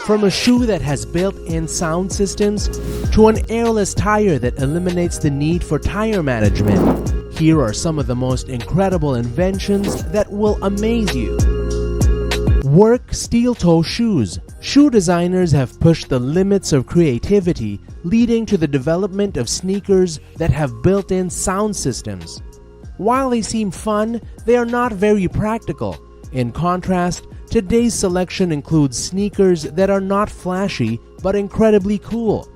From a shoe that has built-in sound systems to an airless tire that eliminates the need for tire management, here are some of the most incredible inventions that will amaze you. Work steel-toe shoes. Shoe designers have pushed the limits of creativity, leading to the development of sneakers that have built-in sound systems. While they seem fun, they are not very practical. In contrast, today's selection includes sneakers that are not flashy but incredibly cool.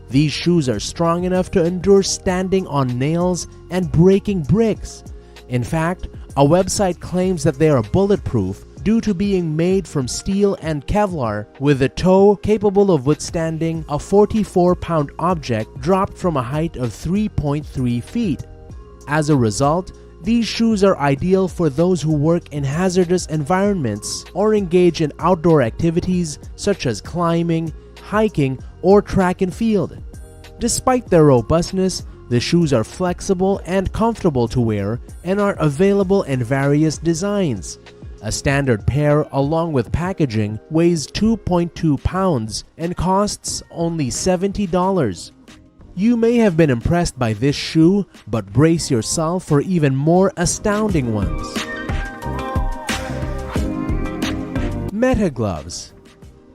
These shoes are strong enough to endure standing on nails and breaking bricks. In fact, a website claims that they are bulletproof due to being made from steel and Kevlar, with a toe capable of withstanding a 44-pound object dropped from a height of 3.3 feet. As a result, these shoes are ideal for those who work in hazardous environments or engage in outdoor activities such as climbing, hiking, or track and field. Despite their robustness, the shoes are flexible and comfortable to wear and are available in various designs. A standard pair, along with packaging, weighs 2.2 pounds and costs only $70. You may have been impressed by this shoe, but brace yourself for even more astounding ones. Meta Gloves.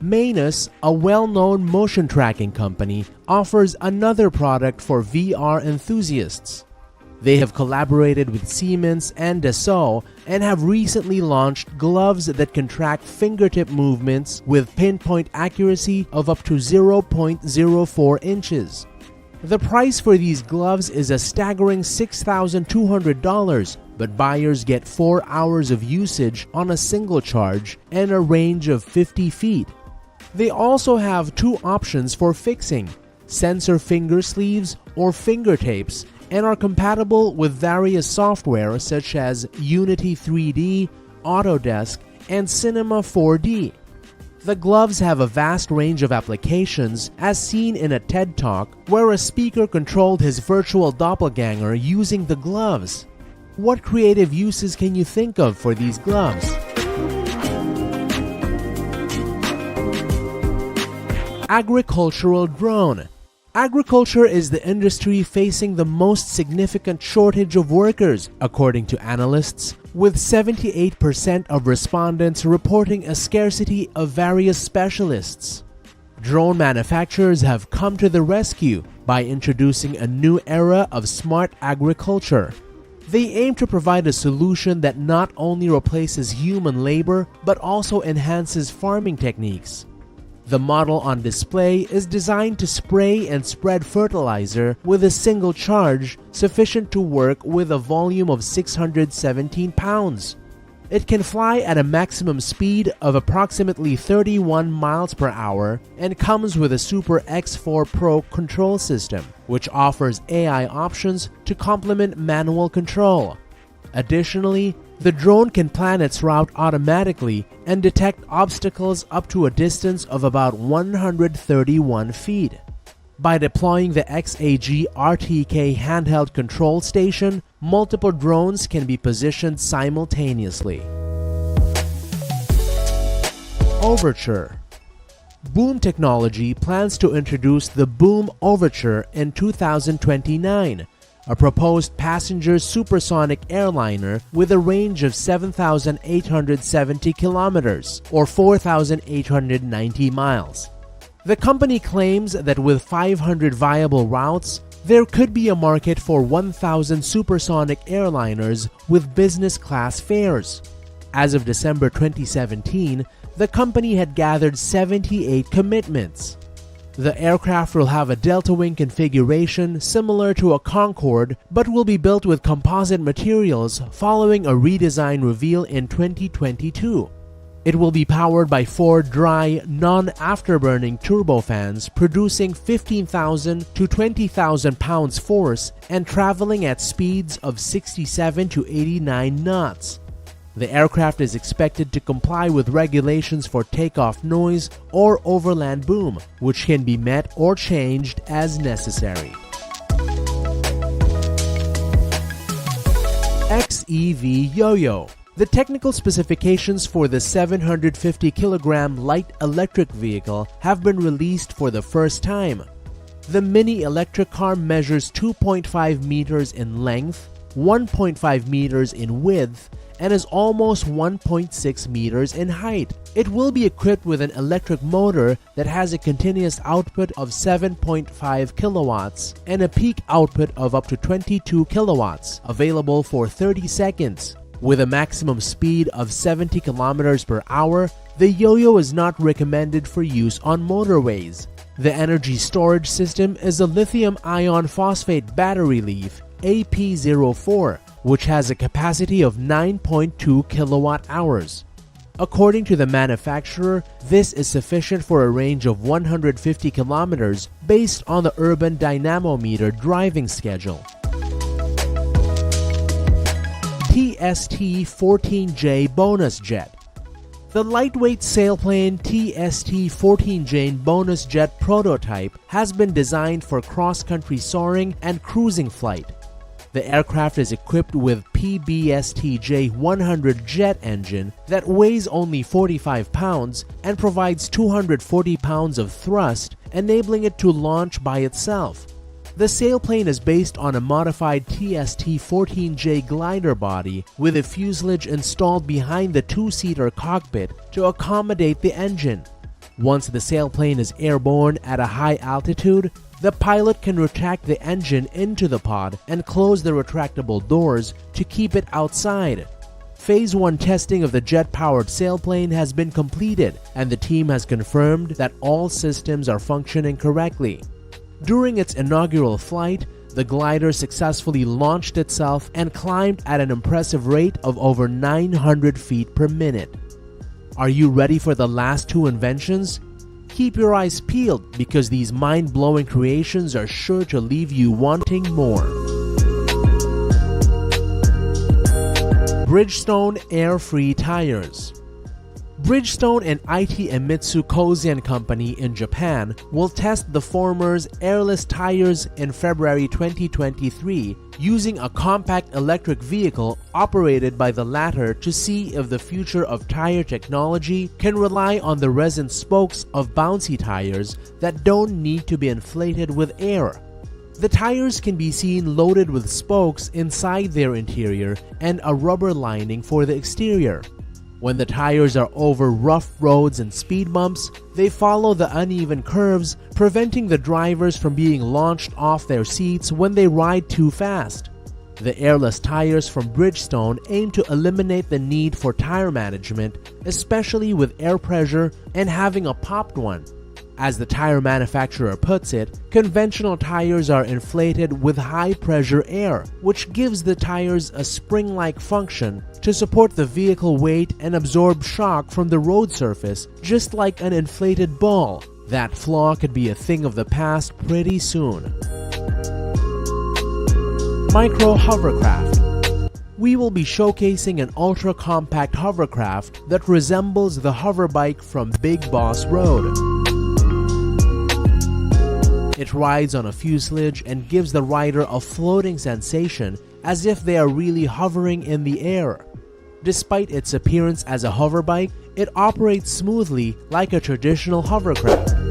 Manus, a well-known motion tracking company, offers another product for VR enthusiasts. They have collaborated with Siemens and Dassault and have recently launched gloves that can track fingertip movements with pinpoint accuracy of up to 0.04 inches. The price for these gloves is a staggering $6,200, but buyers get 4 hours of usage on a single charge and a range of 50 feet. They also have 2 options for fixing: sensor finger sleeves or finger tapes, and are compatible with various software such as Unity 3D, Autodesk, and Cinema 4D. The gloves have a vast range of applications, as seen in a TED Talk where a speaker controlled his virtual doppelganger using the gloves. What creative uses can you think of for these gloves? Agricultural drone. Agriculture is the industry facing the most significant shortage of workers, according to analysts, with 78% of respondents reporting a scarcity of various specialists. Drone manufacturers have come to the rescue by introducing a new era of smart agriculture. They aim to provide a solution that not only replaces human labor but also enhances farming techniques. The model on display is designed to spray and spread fertilizer with a single charge sufficient to work with a volume of 617 pounds. It can fly at a maximum speed of approximately 31 miles per hour and comes with a Super X4 Pro control system, which offers AI options to complement manual control. Additionally, the drone can plan its route automatically and detect obstacles up to a distance of about 131 feet. By deploying the XAG RTK handheld control station, multiple drones can be positioned simultaneously. OVERTURE. Boom Technology plans to introduce the Boom OVERTURE in 2029. A proposed passenger supersonic airliner with a range of 7,870 kilometers or 4,890 miles. The company claims that with 500 viable routes, there could be a market for 1,000 supersonic airliners with business class fares. As of December 2017, the company had gathered 78 commitments. The aircraft will have a delta wing configuration similar to a Concorde, but will be built with composite materials following a redesign reveal in 2022. It will be powered by 4 dry, non-afterburning turbofans producing 15,000 to 20,000 pounds force and traveling at speeds of 67 to 89 knots. The aircraft is expected to comply with regulations for takeoff noise or overland boom, which can be met or changed as necessary. XEV YOYO. The technical specifications for the 750 kilogram light electric vehicle have been released for the first time. The mini electric car measures 2.5 meters in length, 1.5 meters in width, and is almost 1.6 meters in height. It will be equipped with an electric motor that has a continuous output of 7.5 kilowatts and a peak output of up to 22 kilowatts, available for 30 seconds. With a maximum speed of 70 kilometers per hour, the YOYO is not recommended for use on motorways. The energy storage system is a lithium iron phosphate battery leaf AP04, which has a capacity of 9.2 kilowatt hours. According to the manufacturer, this is sufficient for a range of 150 kilometers based on the urban dynamometer driving schedule. TST-14J Bonus Jet. The lightweight sailplane TST-14J Bonus Jet prototype has been designed for cross-country soaring and cruising flight. The aircraft is equipped with PBSTJ-100 jet engine that weighs only 45 pounds and provides 240 pounds of thrust, enabling it to launch by itself. The sailplane is based on a modified TST-14J glider body with a fuselage installed behind the two-seater cockpit to accommodate the engine. Once the sailplane is airborne at a high altitude, the pilot can retract the engine into the pod and close the retractable doors to keep it outside. Phase 1 testing of the jet-powered sailplane has been completed, and the team has confirmed that all systems are functioning correctly. During its inaugural flight, the glider successfully launched itself and climbed at an impressive rate of over 900 feet per minute. Are you ready for the last two inventions? Keep your eyes peeled because these mind-blowing creations are sure to leave you wanting more. Bridgestone Air-Free Tires. Bridgestone and IT Emitsu Kozen Company in Japan will test the former's airless tires in February 2023 using a compact electric vehicle operated by the latter to see if the future of tire technology can rely on the resin spokes of bouncy tires that don't need to be inflated with air. The tires can be seen loaded with spokes inside their interior and a rubber lining for the exterior. When the tires are over rough roads and speed bumps, they follow the uneven curves, preventing the drivers from being launched off their seats when they ride too fast. The airless tires from Bridgestone aim to eliminate the need for tire management, especially with air pressure and having a popped one. As the tire manufacturer puts it, conventional tires are inflated with high-pressure air, which gives the tires a spring-like function to support the vehicle weight and absorb shock from the road surface, just like an inflated ball. That flaw could be a thing of the past pretty soon. Micro Hovercraft. We will be showcasing an ultra-compact hovercraft that resembles the hoverbike from Big Boss Road. It rides on a fuselage and gives the rider a floating sensation as if they are really hovering in the air. Despite its appearance as a hoverbike, it operates smoothly like a traditional hovercraft.